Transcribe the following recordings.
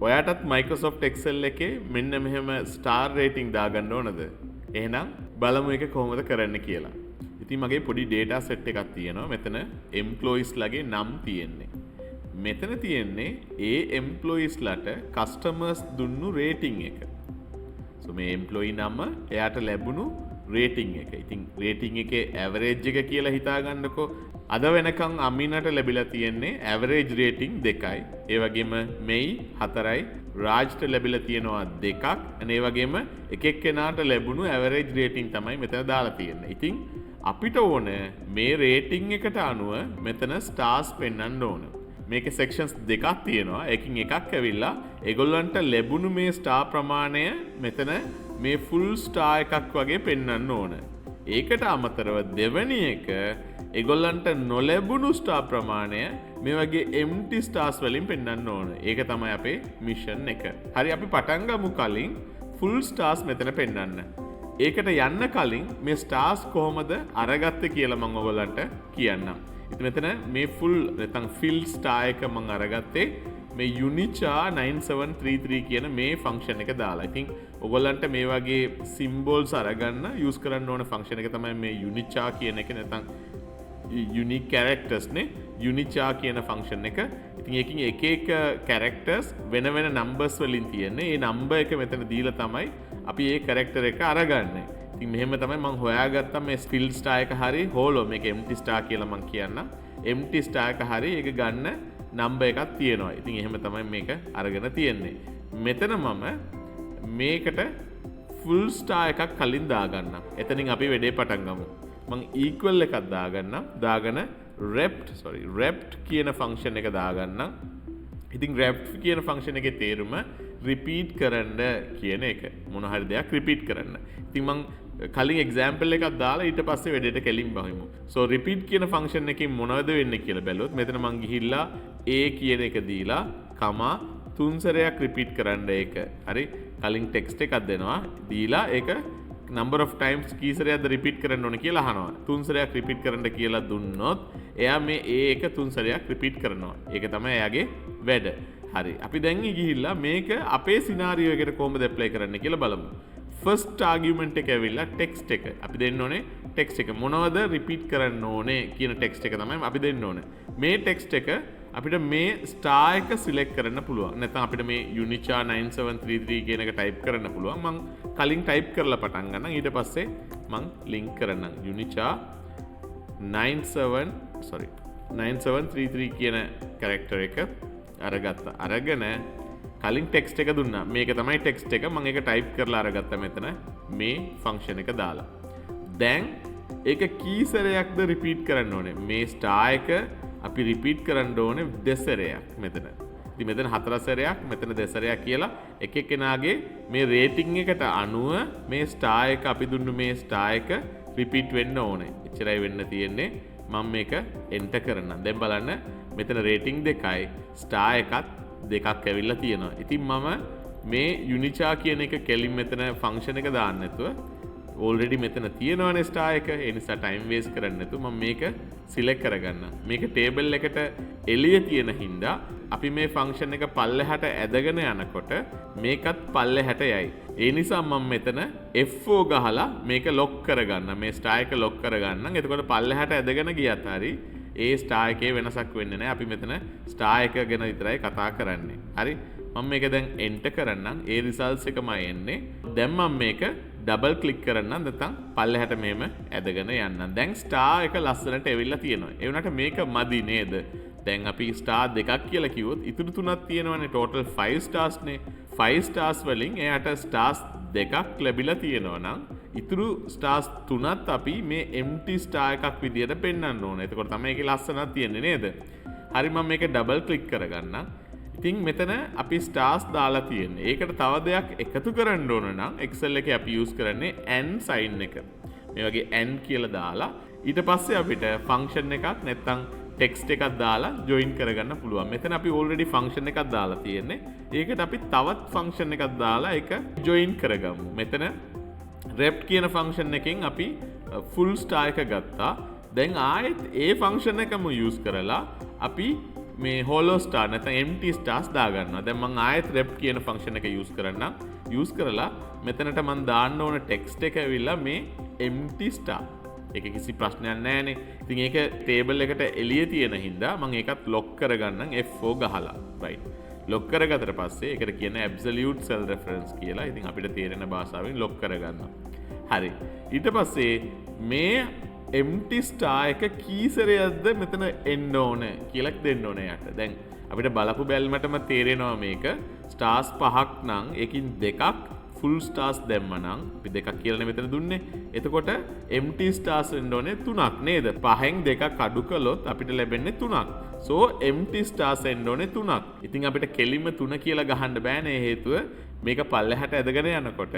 ඔයාටත් Microsoft Excel එකේ මෙන්න මෙහෙම star rating දාගන්න ඕනද? එහෙනම් බලමු එක කොහොමද කරන්න කියලා. ඉතින් මගේ පොඩි data set එකක් තියෙනවා. මෙතන employees ලගේ නම් තියෙන්නේ. මෙතන තියෙන්නේ ඒ employees ලට customers දුන්නු rating එක. so මේ employee නම එයාට ලැබුණු rating එක. ඉතින් rating එකේ average එක කියලා හිතා ගන්නකෝ. අද වෙනකන් අමිනට ලැබිලා තියෙන්නේ average rating 2යි. ඒ වගේම මෙයි 4යි. රාජ්ට ලැබිලා තියෙනවා 2ක්. ඒ වගේම එක එක්කෙනාට ලැබුණු average rating තමයි මෙතන දාලා තියෙන්නේ. ඉතින් අපිට ඕන මේ rating එකට අනුව මෙතන stars පෙන්වන්න ඕන. මේකේ sections දෙකක් තියෙනවා. එකකින් එකක් ඇවිල්ලා ඒගොල්ලන්ට ලැබුණු මේ star ප්‍රමාණය මෙතන මේ full star එකක් වගේ පෙන්වන්න ඕන. ඒකට අමතරව දෙවෙනි එක ඒගොල්ලන්ට නොලැබුණු ස්ටාර් ප්‍රමාණය මේ වගේ empty stars වලින් පෙන්වන්න ඕන. ඒක තමයි අපේ මිෂන් එක. හරි අපි පටන් ගමු කලින් full stars මෙතන පෙන්වන්න. ඒකට යන්න කලින් මේ stars කොහොමද අරගත්තේ කියලා මම ඔයගොල්ලන්ට කියන්නම්. ඉතින් මෙතන මේ full නැත්නම් fill star එක මම අරගත්තේ මේ unichar 9733 කියන මේ ෆන්ක්ෂන් එක දාලා. ඉතින් ඔයගොල්ලන්ට මේ වගේ symbols අරගන්න use කරන්න ඕන ෆන්ක්ෂන් එක තමයි මේ unichar කියන එක නැත්නම් unique characters නේ unichar කියන ෆන්ක්ෂන් එක. ඉතින් ඒකින් එක එක characters වෙන වෙන numbers වලින් තියෙන්නේ. ඒ number එක මෙතන දීලා තමයි අපි ඒ character එක අරගන්නේ. ඉතින් මෙහෙම තමයි මම හොයාගත්තා මේ fill star එක හරි hollow මේක empty star කියලා මම කියන්නම්. empty star එක හරි ඒක ගන්න number එකක් තියෙනවා. ඉතින් එහෙම තමයි මේක අරගෙන තියෙන්නේ. මෙතන මම මේකට full star එකක් කලින් දාගන්නම්. එතනින් අපි වැඩේ පටන් ගමු. මම equal එකක් දාගෙන wrapped කියන ෆන්ක්ෂන් එක දාගන්නම්. ඉතින් wrapped කියන ෆන්ක්ෂන් එකේ තේරුම repeat කරන්න කියන එක. මොන හරි දෙයක් repeat කරන්න. ඉතින් මම කලින් example එකක් දාලා ඊට පස්සේ වැඩේට කෙලින් බහිමු. so repeat කියන ෆන්ක්ෂන් එකකින් මොනවද වෙන්නේ කියලා බැලුවොත් මෙතන මම ගිහිල්ලා a කියන එක දීලා කමා තුන් සැරයක් repeat කරන්න ඒක. හරි කලින් text එකක් දෙනවා. දීලා ඒක number of times key සැරයක්ද repeat කරන්න ඕන කියලා අහනවා. තුන් සැරයක් repeat කරන්න කියලා දුන්නොත් එයා මේ a එක තුන් සැරයක් repeat කරනවා. ඒක තමයි එයාගේ වැඩ. හරි අපි දැන් ගිහිල්ලා මේක අපේ scenario එකට කොහොමද apply කරන්න කියලා බලමු. first argument එක ඇවිල්ලා text එක. අපි දෙන්න ඕනේ text එක මොනවද repeat කරන්න ඕනේ කියන text එක තමයි අපි දෙන්න ඕනේ. මේ text එක අපිට මේ star එක select කරන්න පුළුවන්. නැත්නම් අපිට මේ unichar 9733 කියන එක type කරන්න පුළුවන්. මම කලින් type කරලා පටන් ගන්නම්. ඊට පස්සේ මම link කරන්නම්. unichar 9733 කියන character එක අරගත්තා. අරගෙන කලින් text එක දුන්නා. මේක තමයි text එක. මම ඒක type කරලා අරගත්තා මෙතන මේ function එක දාලා. දැන් ඒක කී සැරයක්ද repeat කරන්න ඕනේ? මේ star එක අපි repeat කරන්න ඕනේ දෙසරයක් මෙතන. ඉතින් මෙතන හතර සැරයක්, මෙතන දෙසරයක් කියලා එක එක්කෙනාගේ මේ rating එකට අනුව මේ star එක අපි දුන්නු මේ star එක repeat වෙන්න ඕනේ. එච්චරයි වෙන්න තියෙන්නේ. මම මේක enter කරන්නම්. දැන් බලන්න මෙතන rating දෙකයි star එකත් දෙකක් ඇවිල්ලා තියෙනවා. ඉතින් මම මේ unichar කියන එක කෙලින් මෙතන function එක දාන්න නැතුව already මෙතන තියෙනවනේ star එක. ඒ නිසා time waste කරන්න නැතුව මම මේක select කරගන්න. මේක table එකට එළිය තියෙන හින්දා අපි මේ function එක පල්ලෙහාට ඇදගෙන යනකොට මේකත් පල්ලෙහාට යයි. ඒ නිසා මම මෙතන F4 ගහලා මේක lock කරගන්න. මේ star එක lock කරගන්නම්. එතකොට පල්ලෙහාට ඇදගෙන ගියත් හරි ඒ star එකේ වෙනසක් වෙන්නේ නැහැ. අපි මෙතන star එක ගැන විතරයි කතා කරන්නේ. හරි මම මේක දැන් enter කරන්නම්. ඒ results එකමයි එන්නේ. දැන් මම මේක double click කරන්නම්. නැත්නම් පල්ලෙහාට මෙහෙම ඇදගෙන යන්නම්. දැන් star එක ලස්සනට එවිල්ලා තියෙනවා. ඒ වුණාට මේක මදි නේද? දැන් අපි star දෙකක් කියලා කිව්වොත් ඉතුරු තුනක් තියෙනවානේ. total 5 stars නේ. 5 stars වලින් එයාට stars දෙකක් ලැබිලා තියෙනවා නම් ඉතුරු stars තුනත් අපි මේ empty star එකක් විදියට පෙන්වන්න ඕනේ. එතකොට තමයි ඒකේ ලස්සනක් තියෙන්නේ නේද? හරි මම මේක double click කරගන්නම්. ඉතින් මෙතන අපි stars දාලා තියෙන්නේ. ඒකට තව දෙයක් එකතු කරන්න ඕන නම් Excel එකේ අපි use කරන්නේ and sign එක. මේ වගේ and කියලා දාලා ඊට පස්සේ අපිට function එකක් නැත්නම් text එකක් දාලා join කරගන්න පුළුවන්. මෙතන අපි already function එකක් දාලා තියෙන්නේ. ඒකට අපි තවත් function එකක් දාලා ඒක join කරගමු. මෙතන wrapped කියන function එකෙන් අපි full star එක ගත්තා. දැන් ආයෙත් ඒ function එකම use කරලා අපි මේ හෝලෝ ස්ටාර් නැත්නම් empty stars දාගන්නවා. දැන් මම ආයෙත් rep කියන ෆන්ක්ෂන් එක යූස් කරන්නම්. යූස් කරලා මෙතනට මම දාන්න ඕන ටෙක්ස්ට් එක ඇවිල්ලා මේ empty star. ඒක කිසි ප්‍රශ්නයක් නැහැනේ. ඉතින් ඒක ටේබල් එකට එළිය තියෙන හින්දා මම ඒකත් ලොක් කරගන්නම් F4 ගහලා. right. ලොක් කරගත්තට පස්සේ ඒකට කියන absolute cell reference කියලා. ඉතින් අපිට තේරෙන භාෂාවෙන් ලොක් කරගන්නවා. හරි. ඊට පස්සේ මේ empty star එක කීසරයක්ද මෙතන එන්න ඕනේ කියලා දෙන්න ඕනේ යට. දැන් අපිට බලපු බැල්මටම තේරෙනවා මේක stars 5ක් නම් ඒකින් දෙකක් full stars දැම්මනම් අපි දෙකක් කියලානේ මෙතන දුන්නේ. එතකොට empty stars වෙන්න ඕනේ 3ක් නේද? 5න් දෙකක් අඩු කළොත් අපිට ලැබෙන්නේ 3ක්. so empty stars වෙන්න ඕනේ 3ක්. ඉතින් අපිට කෙලින්ම 3 කියලා ගහන්න බෑනේ හේතුව මේක පල්ලෙහාට ඇදගෙන යනකොට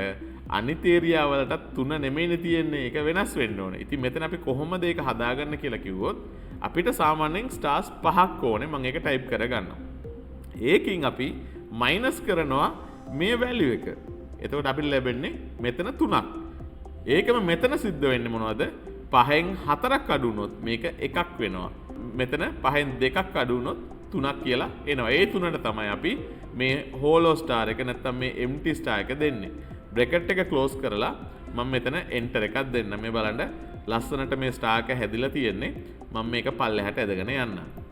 අනිත් ඒරියා වලටත් 3 නෙමෙයිනේ තියෙන්නේ. ඒක වෙනස් වෙන්න ඕනේ. ඉතින් මෙතන අපි කොහොමද ඒක හදාගන්න කියලා කිව්වොත් අපිට සාමාන්‍යයෙන් stars 5ක් ඕනේ. මම ඒක ටයිප් කරගන්නවා. ඒකින් අපි මයිනස් කරනවා මේ වැලියු එක. එතකොට අපිට ලැබෙන්නේ මෙතන 3ක්. ඒකම මෙතන සිද්ධ වෙන්නේ මොනවද? 5න් 4ක් අඩු වුණොත් මේක එකක් වෙනවා. මෙතන 5න් දෙකක් අඩු වුණොත් 3ක් කියලා එනවා. ඒ 3ට තමයි අපි මේ හෝලෝ ස්ටාර් එක නැත්තම් මේ empty star එක දෙන්නේ. බ්‍රැකට් එක ක්ලෝස් කරලා මම මෙතන enter එකක් දෙන්න. මේ බලන්න ලස්සනට මේ ස්ටාර් එක හැදිලා තියෙන්නේ. මම මේක පල්ලෙහාට ඇදගෙන යන්නම්.